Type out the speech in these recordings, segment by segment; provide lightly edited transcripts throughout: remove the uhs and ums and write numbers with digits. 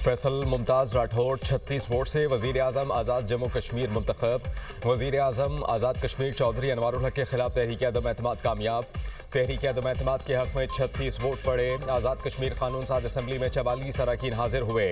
Faisal Mumtaz Rathore 36 vote से वज़ीर आज़म आज़ाद जम्मू कश्मीर मुंतखब। वज़ीर आज़म आज़ाद कश्मीर चौधरी अनवारुल हक के खिलाफ तहरीक अदम एतमाद कामयाब। तहरीक अदम एतमाद के हक में 36 वोट पड़े। आज़ाद कश्मीर कानून साज असम्बली में 44 अराकीन हाजिर हुए।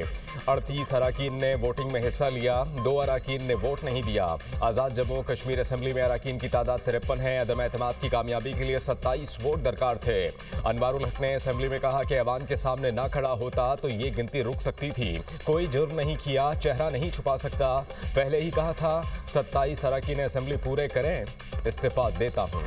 38 अराकीन ने वोटिंग में हिस्सा लिया, 2 अराकीन ने वोट नहीं दिया। आज़ाद जम्मू कश्मीर असम्बली में अराकीन की तादाद 53 है। अदम एतमाद की कामयाबी के लिए 27 वोट दरकार थे। अनवारुल हक ने असम्बली में कहा कि ऐवान के सामने ना खड़ा होता तो ये गिनती रुक सकती थी। कोई जुर्म नहीं किया, चेहरा नहीं छुपा सकता। पहले ही कहा था 27 अराकीन असम्बली पूरे करें, इस्तीफा देता हूँ।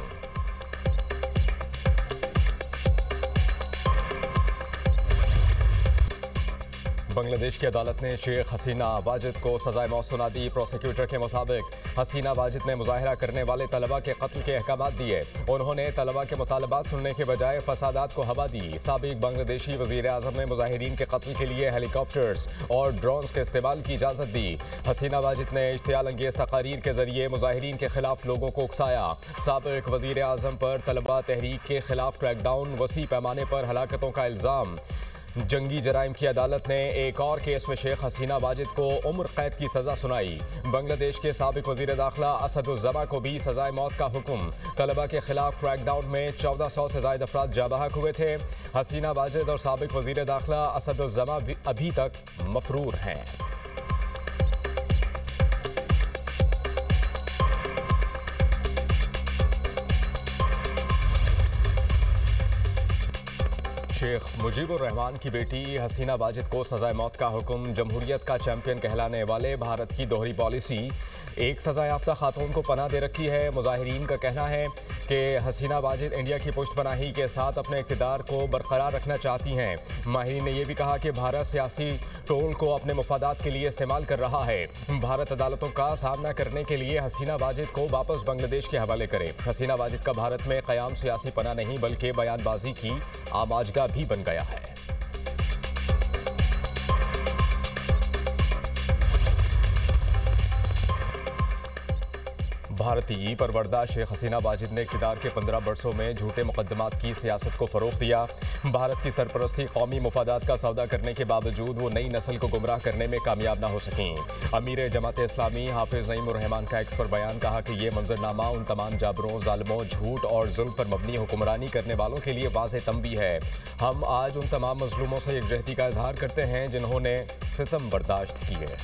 बांग्लादेश की अदालत ने शेख हसीना वाजिद को सजाए मौत सुना दी। प्रोसिक्यूटर के मुताबिक हसीना वाजिद ने मुजाहरा करने वाले तलबा के कत्ल के अहकाम दिए। उन्होंने तलबा के मुतालबात सुनने के बजाय फसादात को हवा दी। साबिक बांग्लादेशी वज़ीर आज़म ने मुजाहिरीन के कत्ल के लिए हेलीकॉप्टर्स और ड्रोन्स के इस्तेमाल की इजाज़त दी। हसीना वाजिद ने इश्तियाल अंगेज़ तकारीर के जरिए मुजाहिरीन के खिलाफ लोगों को उकसाया। साबिक वज़ीर आज़म पर तलबा तहरीक के खिलाफ क्रैकडाउन, वसी पैमाने पर हलाकतों का इल्ज़ाम। जंगी जराइम की अदालत ने एक और केस में शेख हसीना वाजिद को उम्र कैद की सजा सुनाई। बांग्लादेश के साबिक वजीर दाखिला असदुज़्ज़मा को भी सजाए मौत का हुक्म। तलबा के खिलाफ क्रैकडाउन में 1400 से ज़ायद अफराद जाबहक हुए थे। हसीना वाजिद और साबिक वजीर दाखिला असदुज़्ज़मा अभी तक मफरूर हैं। शेख मुजीबुर रहमान की बेटी हसीना वाजिद को सजाए मौत का हुक्म। जमहूरियत का चैंपियन कहलाने वाले भारत की दोहरी पॉलिसी एक सजा याफ्ता खातून को पनाह दे रखी है। मुजाहिरीन का कहना है कि हसीना वाजिद इंडिया की पुश्तपनाही के साथ अपने इक़्तिदार को बरकरार रखना चाहती हैं। माहिरीन ने यह भी कहा कि भारत सियासी टोल को अपने मफादात के लिए इस्तेमाल कर रहा है। भारत अदालतों का सामना करने के लिए हसीना वाजिद को वापस बांग्लादेश के हवाले करे। हसीना वाजिद का भारत में क़याम सियासी पनाह नहीं बल्कि बयानबाजी की आमाजगा भी बन गया है। भारतीय परवरदा शेख हसीना वाजिद ने इक़्तिदार के 15 बरसों में झूठे मुकदमात की सियासत को फ़रोग़ दिया। भारत की सरपरस्ती कौमी मुफादात का सौदा करने के बावजूद वो नई नस्ल को गुमराह करने में कामयाब ना हो सकें। अमीर जमात इस्लामी हाफिज़ नईमुर रहमान का एक्स पर बयान, कहा कि ये मंजरनामा उन तमाम जाबरों, ज़ालिमों, झूठ और जुल्म पर मबनी हुक्मरानी करने वालों के लिए वाज़ेह तंबीह है। हम आज उन तमाम मज़लूमों से यकजहती का इजहार करते हैं जिन्होंने सितम बर्दाश्त किए।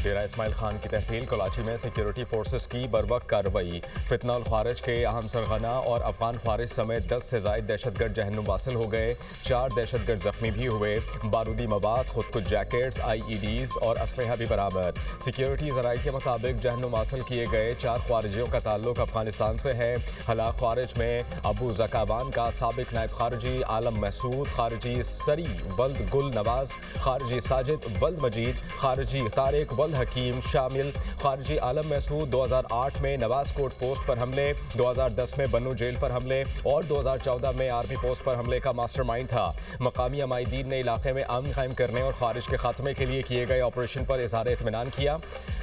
डेरा इस्माइल खान की तहसील कराची में सिक्योरिटी फोर्सेस की बरवक्त कार्रवाई। फितना और ख्वारिज के अहम सरगना और अफगान ख्वारिज समेत 10 से ज़ायद दहशतगर्द जहन्नुम वासिल हो गए। 4 दहशतगर्द जख्मी भी हुए। बारूदी मवाद, खुदकुश जैकेट्स, IEDs और असलहा भी बरामद। सिक्योरिटी ज़राए के मुताबिक जहन्नुम हासिल किए गए 4 ख्वारिजियों का ताल्लुक अफगानिस्तान से है। हलाक ख्वारिज में अबू ज़कावान का साबिक नायब खारजी आलम महसूद, खारजी सरी वल्द गुल नवाज, खारजी साजिद वल्द मजीद, खारजी तारिक वल्द हकीम शामिल। खारजी आलम महसूद 2008 में नवाज कोट पोस्ट पर हमले, 2010 में बन्नू जेल पर हमले और 2014 में आर्मी पोस्ट पर हमले का मास्टरमाइंड था। मकामी अमायदीन ने इलाके में अमन कायम करने और खारिज के खात्मे के लिए किए गए ऑपरेशन पर इज़हार इत्मीनान किया।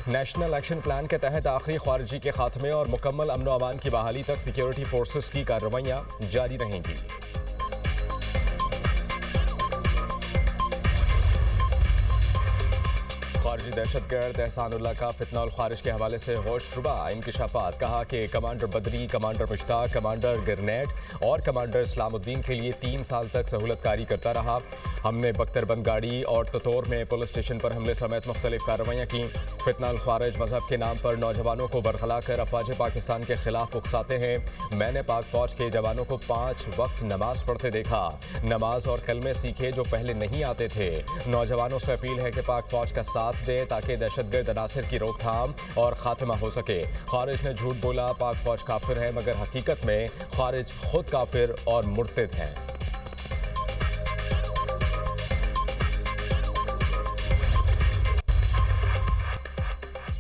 नेशनल एक्शन प्लान के तहत आखिरी खारजी के खात्मे और मुकम्मल अमन व अमान की बहाली तक सिक्योरिटी फोर्सेस की कार्रवाइयाँ जारी रहेंगी। खारजी दहशतगर्द एहसानुल्लाह का फितना और ख्वारिज के हवाले से होशरुबा इंकशाफात, कहा कि कमांडर बदरी, कमांडर मुश्ताक, कमांडर गिरनेट और कमांडर इस्लामुद्दीन के लिए 3 साल तक सहूलतकारी करता रहा। हमने बख्तरबंद गाड़ी और ततोर में पुलिस स्टेशन पर हमले समेत मुख्तलिफ कार्रवाइयाँ की। फितना और ख्वारिज मजहब के नाम पर नौजवानों को बरखला कर अफवाज पाकिस्तान के खिलाफ उकसाते हैं। मैंने पाक फौज के जवानों को 5 वक्त नमाज पढ़ते देखा, नमाज और कलमे सीखे जो पहले नहीं आते थे। नौजवानों से अपील है कि पाक फौज का साथ दे ताकि दहशतगर्द अनासिर की रोकथाम और खात्मा हो सके। खारिज ने झूठ बोला पाक फौज काफिर है, मगर हकीकत में खारिज खुद काफिर और मुर्तिद हैं।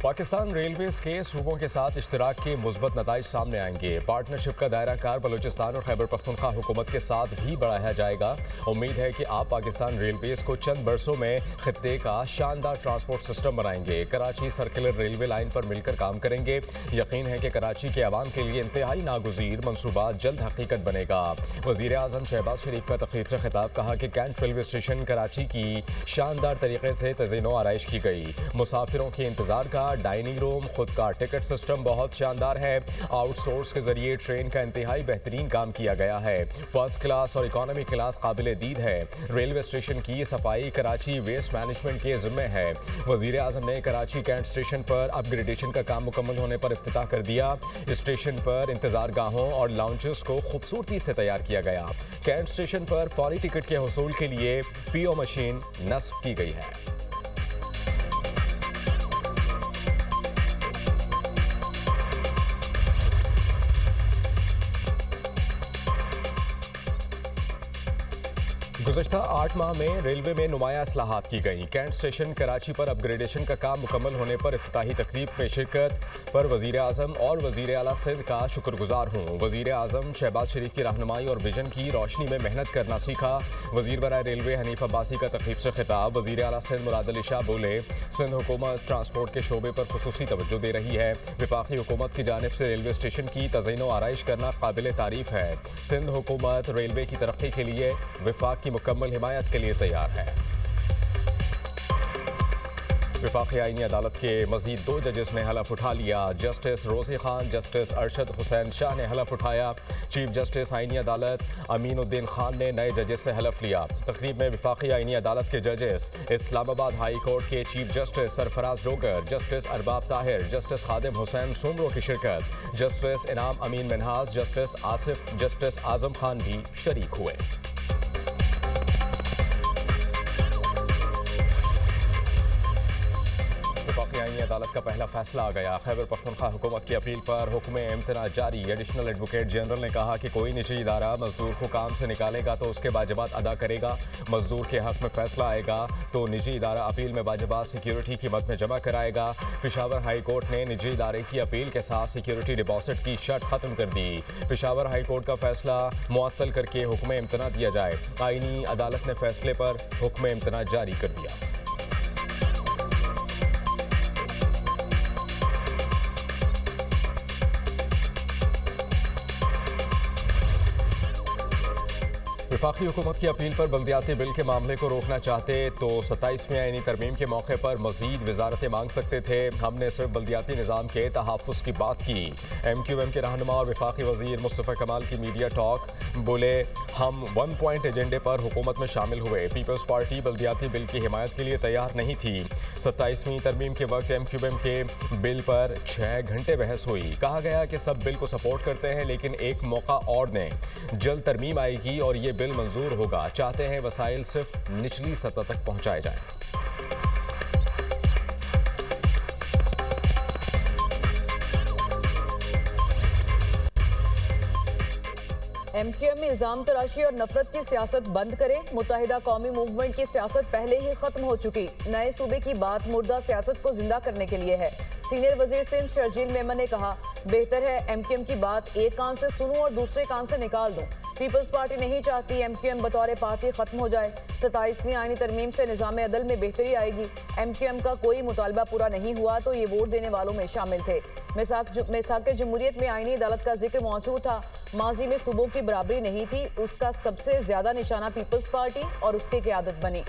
पाकिस्तान रेलवेज के सूबों के साथ इश्तराक के मुस्बत नताइज सामने आएंगे। पार्टनरशिप का दायरा कार बलूचिस्तान और खैबर पख्तूनख्वा हुकूमत के साथ भी बढ़ाया जाएगा। उम्मीद है कि आप पाकिस्तान रेलवेज को चंद बरसों में खित्ते का शानदार ट्रांसपोर्ट सिस्टम बनाएंगे। कराची सर्कुलर रेलवे लाइन पर मिलकर काम करेंगे। यकीन है कि कराची के अवाम के लिए इंतहाई नागुज़ीर मनसूबा जल्द हकीकत बनेगा। वज़ीर आज़म शहबाज शरीफ का तकरीब से खिताब, कहा कि कैंट रेलवे स्टेशन कराची की शानदार तरीके से तज़ीनो आराइश की गई। मुसाफिरों के इंतजार का डाइनिंग रूम, खुद का टिकट सिस्टम बहुत शानदार है। आउटसोर्स के जरिए ट्रेन का इंतहाई बेहतरीन काम किया गया है। फर्स्ट क्लास और इकोनॉमी क्लास काबिल दीद है। रेलवे स्टेशन की सफाई कराची वेस्ट मैनेजमेंट के जिम्मे है। वजीर आजम ने कराची कैंट स्टेशन पर अपग्रेडेशन का काम मुकम्मल होने पर इफ्तिताह कर दिया। स्टेशन पर इंतजार गाहों और लाउंजेस को खूबसूरती से तैयार किया गया। कैंट स्टेशन पर फौरी टिकट के हुसूल के लिए पीओ मशीन नस्ब की गई है। गुज़श्ता 8 माह में रेलवे में नुमाया इस्लाहात की गई। कैंट स्टेशन कराची पर अपग्रेडेशन का काम मुकम्मल होने पर इफ्तिताही तकरीब में शिरकत पर वज़ीर आज़म और वज़ीर आला सिंध का शुक्रगुजार हूँ। वज़ीर आज़म शहबाज शरीफ की रहनुमाई और विजन की रोशनी में मेहनत करना सीखा। वज़ीर बराए रेलवे हनीफ अब्बासी का तकरीब से खिताब। वज़ीर आला सिंध मुराद अली शाह बोले, सिंध हुकूमत ट्रांसपोर्ट के शोबे पर खुसूसी तवज्जो दे रही है। वफाकी हुकूमत की जानिब से रेलवे स्टेशन की तज़ीनो आराइश करना काबिल तारीफ है। सिंध हुकूमत रेलवे की तरक्की के लिए वफाक की मुकम्मल हिमायत के लिए तैयार है। वफाकी आईनी अदालत के मजीद 2 जजेस ने हलफ उठा लिया। जस्टिस रोज़ी खान, जस्टिस अरशद हुसैन शाह ने हलफ उठाया। चीफ जस्टिस आईनी अदालत अमीनुद्दीन खान ने नए जजेस से हलफ लिया। तकरीब में वफाकी आईनी अदालत के जजेस इस्लामाबाद हाई कोर्ट के chief justice Sarfaraz Dogar, justice Arbab Tahir, justice Khadim Hussain Soomro की शिरकत। Justice Inam Amin Minhas, justice Asif, justice Azam Khan भी शरीक हुए। आईनी अदालत का पहला फैसला आ गया। खैबर पख्तूनख्वा हुकूमत की अपील पर हुक्म इम्तना जारी। एडिशनल एडवोकेट जनरल ने कहा कि कोई निजी इदारा मजदूर को काम से निकालेगा तो उसके वाजिबात अदा करेगा। मजदूर के हक में फैसला आएगा तो निजी इदारा अपील में वाजिबात सिक्योरिटी की मद में जमा कराएगा। पेशावर हाई कोर्ट ने निजी इदारे की अपील के साथ सिक्योरिटी डिपॉजिट की शर्त खत्म कर दी। पेशावर हाई कोर्ट का फैसला मुअत्तल करके हुक्म इम्तना दिया जाए। आईनी अदालत ने फैसले पर हुक्म इम्तना जारी कर दिया। वफाकी हुकूमत की अपील पर बल्दियाती बिल के मामले को रोकना चाहते तो 27वीं आईनी तरमीम के मौके पर मजीद वजारतें मांग सकते थे। हमने सिर्फ बल्दियाती निज़ाम के तहफ़्फ़ुज़ की बात की। MQM के रहनुमा और वफाकी वज़ीर मुस्तफ़ा कमाल की मीडिया टॉक, बोले हम 1 पॉइंट एजेंडे पर हुकूमत में शामिल हुए। पीपल्स पार्टी बल्दियाती बिल की हिमायत के लिए तैयार नहीं थी। 27वीं तरमीम के वक्त MQM के बिल पर 6 घंटे बहस हुई। कहा गया कि सब बिल को सपोर्ट करते हैं लेकिन एक मौका और दें। जल्द तरमीम आएगी और ये बिल मंजूर होगा। चाहते हैं वसाइल सिर्फ निचली सतह तक पहुंचाए जाएं। MQM में इल्जाम तराशी और नफरत की सियासत बंद करें। मुत्तहिदा कौमी मूवमेंट की सियासत पहले ही खत्म हो चुकी। नए सूबे की बात मुर्दा सियासत को जिंदा करने के लिए है। सीनियर वजीर सिंध शर्जील मेमन ने कहा, बेहतर है MQM की बात एक कान से सुनूं और दूसरे कान से निकाल दूं। पीपल्स पार्टी नहीं चाहती MQM बतौर पार्टी खत्म हो जाए। 27वीं आईनी तरमीम से निज़ाम अदल में बेहतरी आएगी। MQM का कोई मुतालबा पूरा नहीं हुआ तो ये वोट देने वालों में शामिल थे। मिसाक जमहूरियत में आईनी अदालत का जिक्र मौजूद था। माजी में सूबों की बराबरी नहीं थी, उसका सबसे ज्यादा निशाना पीपल्स पार्टी और उसकी क़यादत बनी।